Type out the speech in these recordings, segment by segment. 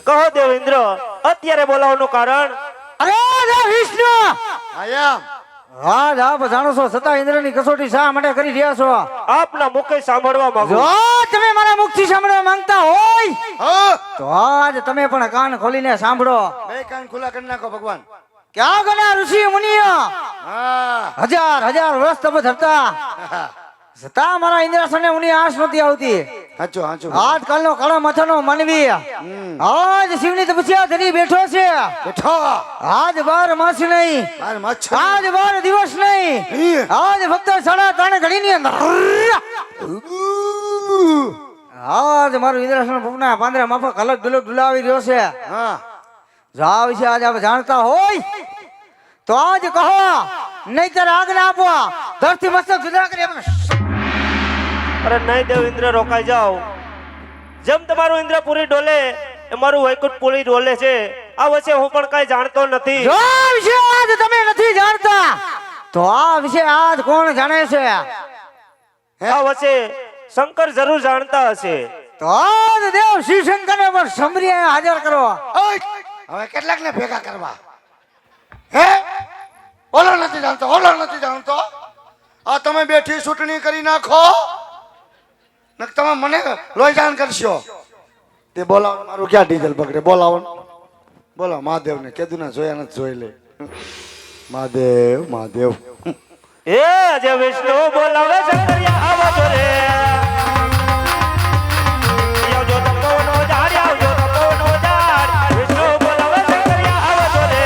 કહો દેવેન્દ્ર, અત્યારે બોલાવવાનું કારણ? અરે દેવ વિષ્ણુ, આયા આજ આપ જાણો છો છતાં ઇન્દ્રની કસોટી શા માટે કરી રહ્યા છો? આપના મુખે સાંભળવા માંગુ. જો તમે મારા મુખથી સાંભળવા માંગતા હોય હા તો આજ તમે પણ કાન ખોલીને સાંભળો. બે કાન ખુલ્લા કરી નાખો ભગવાન. ક્યાં ગણા ઋષિ મુનિઓ હા હજાર હજાર વર્ષ તપ ધરતા છતાં મારા ઇન્દ્રાસને મુનિ આંસ નહોતી આવતી. હાચો હાચો આજકાલનો કાળો માથાનો માનવી આજ શિવની તપસ્યા ધરી બેઠો છે. બેઠો આજ 12 માસ નહીં, બાર મચ્છ આજ 12 દિવસ નહીં, આજ ફક્ત 3.5 ઘડીની અંદર આજ મારું ઇન્દ્રાસન પગના પાંદડા માફક અલગ ડુલક ડુલાવી રહ્યો છે. હા જો આ વિશે આજ આપ જાણતા હોય તો આજ કહો, નહીંતર આજ્ઞા આપો ધરતી મસ્તક જુદા કરી આપણે. અરે નહીં દેવેન્દ્ર, રોકાઈ જાઓ. જેમ તમારું ઇન્દ્રપુરી ડોલે એ મારું વૈકુંઠ પુરી ડોલે છે. આ વચ્ચે હું પણ કઈ જાણતો નથી. જો આ વિશે આજ તમે નથી જાણતા તો આ વિશે આજ કોણ જાણે છે? આ વચ્ચે શંકર જરૂર જાણતા હશે. તો આજ દેવ શિવ શંકરને પણ સમરીએ હાજર કરો. ઓય હવે કેટલાક ને ભેગા કરવા? હે ઓલો નથી જાણતો, ઓલો નથી જાણતો. આ તમે બેઠી ચૂંટણી કરી નાખો ને તમે મને લોહીજાન કરશો. તે બોલાવો, મારું ક્યાં ડીઝલ પકડે? બોલાવો બોલો. મહાદેવ ને કીધું ને જોયા નથી, જોઈ લે. મહાદેવ મહાદેવ એ અજય વિષ્ણુ બોલાવે શંકરિયા આવો તો રે. આવજો તપોનો ઝાડ, આવજો તપોનો ઝાડ. વિષ્ણુ બોલાવે શંકરિયા આવો તો રે.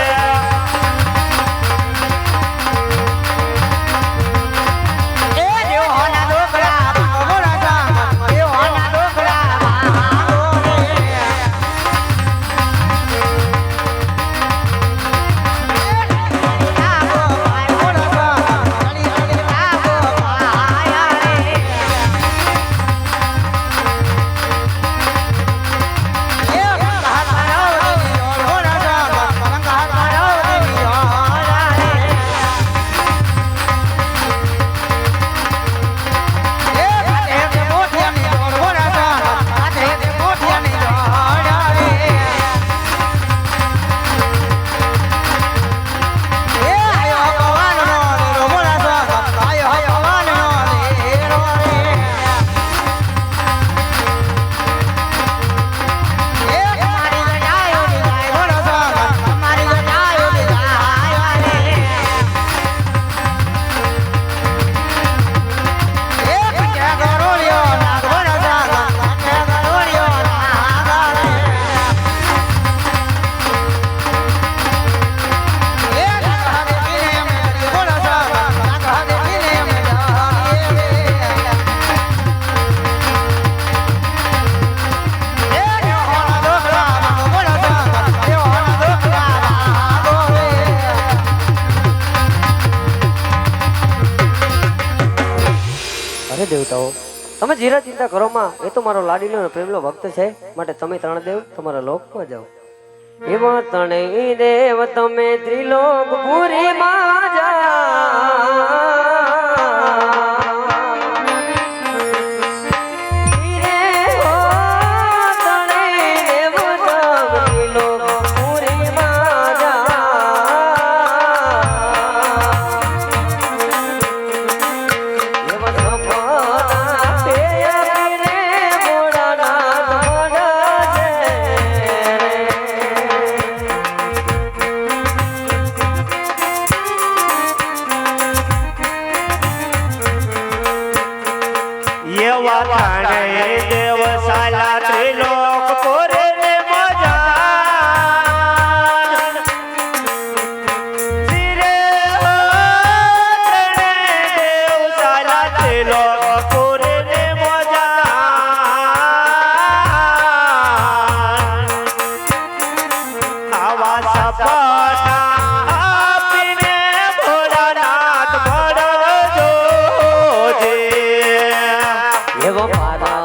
એ દેવોના ડોકરા ભગવાના સામ, દેવોના ડોકરા ભાગો રે. અરે દેવતાઓ, તમે જીરા ચિંતા કરો માં, એ તો મારો લાડીલો અને પ્રેમલો ભક્ત છે, માટે તમે ત્રણ દેવ તમારા લોકમાં જાઓ. એવા ત્રણેય દેવ તમે ત્રિલોક પુરીમાં જાઓ. એવા ત્રણેય દેવ સાલા ત્રિલોક પુરે ને મજાન. ધીરે હો ત્રણેય દેવ સાલા ત્રિલોક પુરે ને મજાન. આવા સપના આપીને ભોળાનાથ ભળજો જે. એવા મારા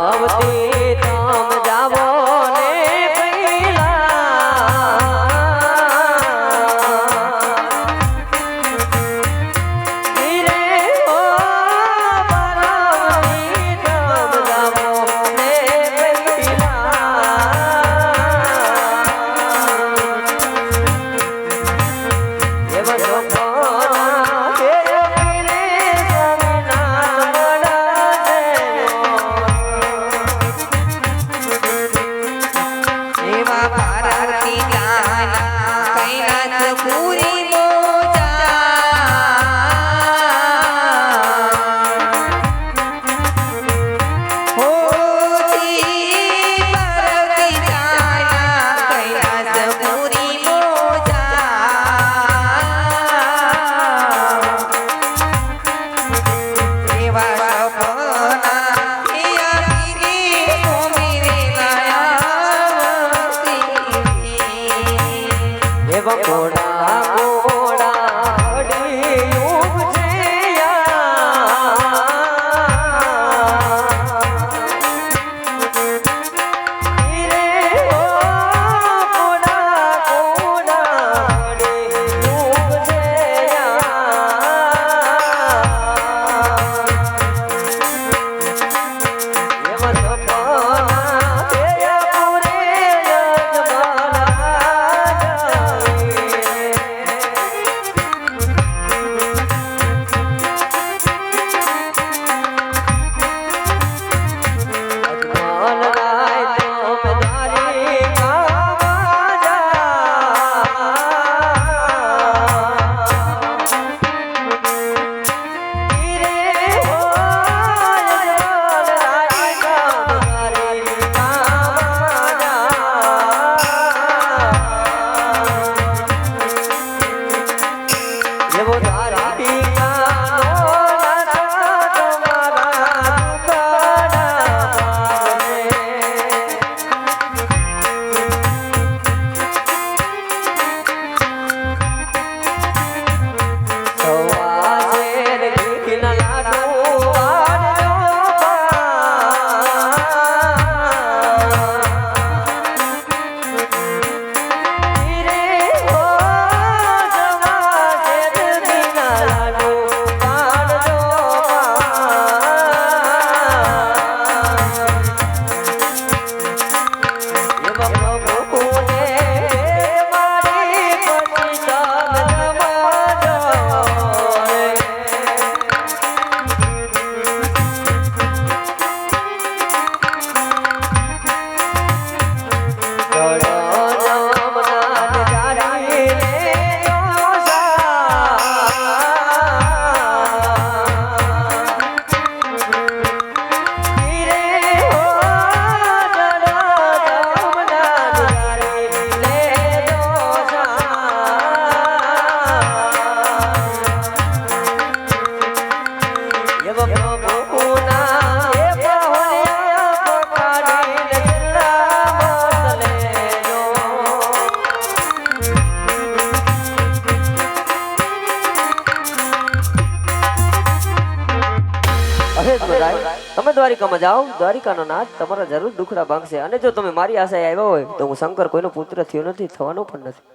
અરે ધર્મરાજ, તમે દ્વારિકામાં જાઓ, દ્વારિકાનો નાથ તમારા જરૂર દુખડા ભાંગશે. અને જો તમે મારી આશાએ આવ્યા હોય તો હું શંકર કોઈનો પુત્ર થયો નથી, થવાનો પણ નથી.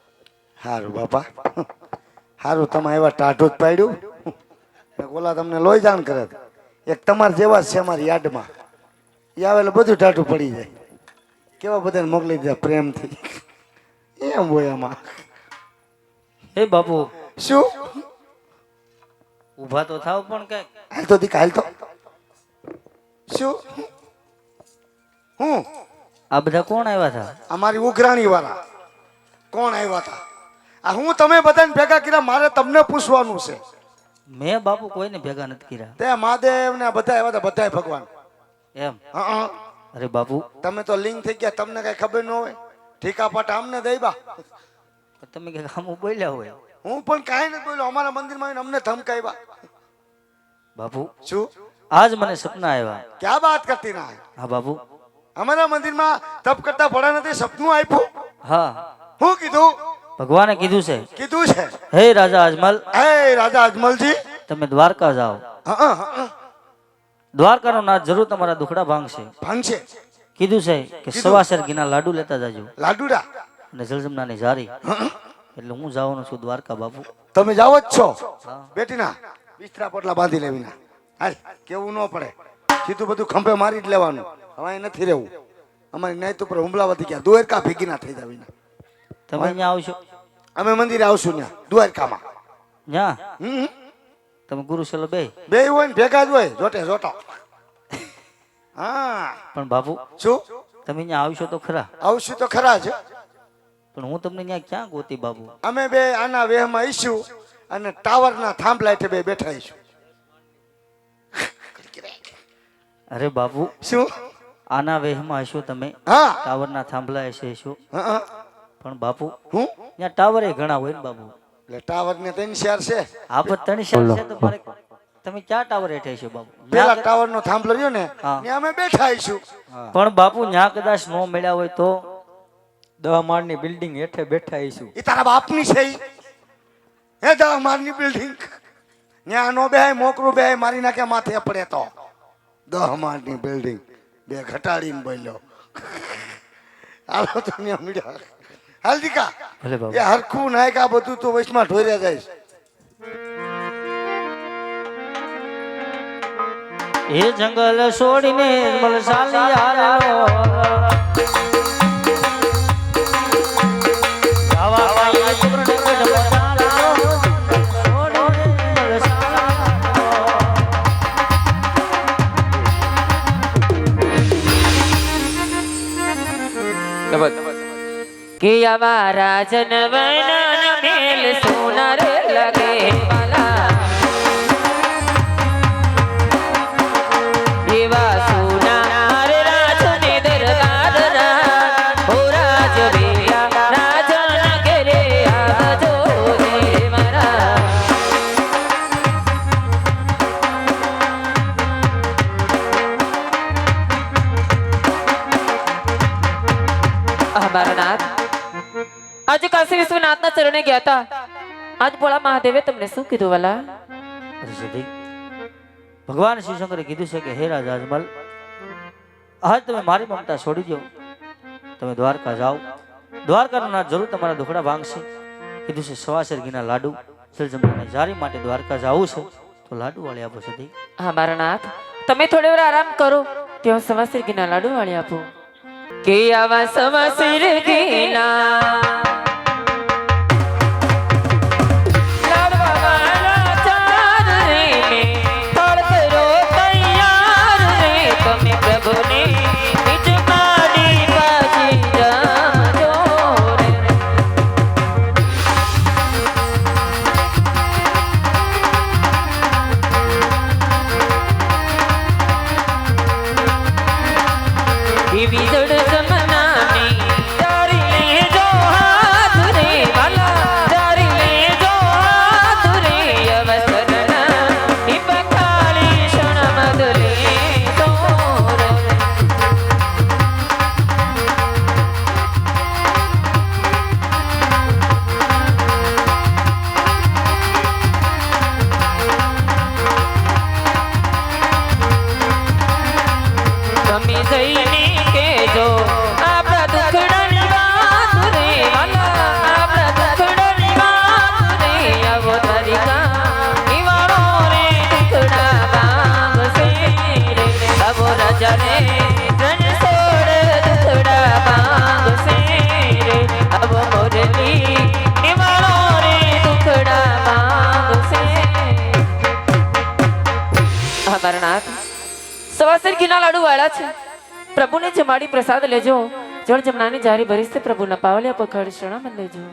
સારું બાપા, સારું તમે એવા ટાઢું જ પાડ્યું. ઓલા તમને લોહી જાણ કરે. એક તમારા જેવા જ છે અમારી યાદમાં, એ આવે એટલે બધું ટાઢું પડી જાય. કેવા બધાને મોકલી દીધા પ્રેમથી, એમ હોય આમાં. હે બાપુ, શું ઊભા તો થાવ પણ કઈક. હાલ તો દીક હાલ તો. શું હું આ બધા કોણ આવ્યા હતા? અમારી ઉઘરાણી વાળા કોણ આવ્યા હતા? આ હું તમે બધાને ભેગા કર્યા, મારે તમને પૂછવાનું છે. મેં બાપુ કોઈને ભેગા નથી કર્યા. તે મહાદેવ ને બધા આવ્યા હતા, બધાય ભગવાન. એમ? હા, અરે બાપુ, તમે તો લિંગ થઈ ગયા, તમને કઈ ખબર ન હોય. ઠીકા પાટા અમને દઈ બા. તમે કઈક આમ બોલ્યા હોય. હું પણ કાંઈ નથી બોલ્યો. અમારા મંદિરમાં આવીને અમને ધમકાવ્યા. બાપુ, શું આજ મને સપના આવ્યા. ક્યાં વાત કરતી ના? હા બાપુ. અમારા મંદિરમાં તપ કરતા ભણા નથી, સપનું આપ્યું. હા, હું કીધું? ભગવાને કીધું છે, કીધું છે હે રાજા અજમલ, હે રાજા અજમલજી, તમે દ્વારકા જાઓ. હા, હા, દ્વારકાનો નાથ જરૂર તમારા દુખડા ભાંગશે. ભાંગશે. કીધું છે કે સવાસર ઘીના લાડુ લેતા જાજો લાડુડા અને જલજમનાની જારી. એટલે હું જવાનો છું દ્વારકા બાપુ. તમે જાઓ જ છો? હા. બેટીના બિસ્તરા પોટલા બાંધી લેવીના. હાલ, કેવું ન પડે, સીધું બધું ખંભે મારી જ લેવાનું. હવે અહીં નથી રહેવું. અમારી નાઈત ઉપર હુમલા વધી ગયા, દ્વારકા ભેગી ના થઈ જાવીને. તમે અહીંયા આવશો? અમે મંદિરે આવશું ત્યાં દ્વારકામાં. ન્યા હમ, તમે ગુરુશેલો બે. બે હોય ને ભેગા જ હોય, જોટે જોટો. હા, પણ બાપુ, શું તમે અહીંયા આવશો તો ખરા, આવશું તો ખરા જ. પણ હું તમને ત્યાં ક્યાં ગોતી બાપુ? અમે બે આના વેહમાં ઈશું અને ટાવરના થાંભલા હેઠે બે બેઠા ઈશું. અરે બાપુ, શું? આના વેહમાં હશો તમે, હા, ટાવરના થાંભલા હશે હશો, હા, હા. પણ બાપુ હું ત્યાં ટાવર ઘણા હોય ને બાપુ. એટલે ટાવર ને 3 શેર છે. આ પર 3 શેર છે તો મારે તમે ક્યાં ટાવર હેઠે છો બાપુ? પેલા ટાવર નો થાંભલો રહ્યો ને, હા. ત્યાં અમે બેઠા ઈશું. પણ બાપુ ન્યા કદાચ નો મળ્યા હોય તો 10 માળની બિલ્ડિંગ હેઠે બેઠા આવીશું. એ તારા બાપની છે ઈ? હે 10 માળની બિલ્ડિંગ ત્યાં નો બેહાય, મોકરું બેહાય, મારી નાખે માથે પડે તો. 10 માળની બિલ્ડિંગ બે ઘટાડીને બોલ્યો. હાલો તો ત્યાં મીડા. હાલ દીકા, ભલે બાપુ. એ હરખું નાય કા બધું તો વચમાં ઢોર્યા જાય. એ જંગલ છોડીને મલસાલી આવેલો. આવા પાયે છોકરાને ગઢ બજાવેલો. છોડીને મલસાલી કે આવા રાજન વનન મેલ સોનર લગે વાલા, એવા સોનાર રાજને દરબારના હો રાજ વેયા રાજન ઘરે આવજો રે મારા. અમારા નાથ આજે કાશી વિશ્વનાથના ચરણે ગયા હતા. આજ ભોળા મહાદેવે તમને શું કીધું વાલા? અરે સિદ્ધિ, ભગવાન શિવશંકરે કીધું છે કે હે રાજા અજમલ, આજ તમે મારી મમતા છોડી દો, તમે દ્વારકા જાઓ. દ્વારકાનો નાથ જરૂર તમારા દુખડા ભાંગશે. કીધું છે સવાસર ઘીના લાડુ જલજમનાની જારી માટે દ્વારકા જાવું છે તો લાડુ વાળી આપો સિદ્ધિ. હા મારા નાથ, તમે થોડી વાર આરામ કરો, ત્યાં સવાસર ઘીના લાડુ વાળી આપો. કે આવા સવાસર ઘીના લાડવા વાળા ચાર રે ને ફળ કરો તૈયાર રે, તમે પ્રભુને નિજ પાડી પાછી જાજો રે. એવી જડ જમનાની તારી લેજો હા તમે જઈને કેજો આપણા દુખડાની વાત રે વાલા આપણા દુખડાની વાત રે આવો તારીકા નિવારો રે દુખડા ભાંગશે રે આવો રાજા રે રણ છોડ દુખડા ભાંગશે રે આવો મોરલી નિવારો રે દુખડા ભાંગશે અમરનાથ સવાસર ઘીના લાડુ વાળા છે પ્રભુને જમાડી પ્રસાદ લેજો જળ જમનાની જારી ભરીશ પ્રભુના પાવલિયા પકડ શરણામન લેજો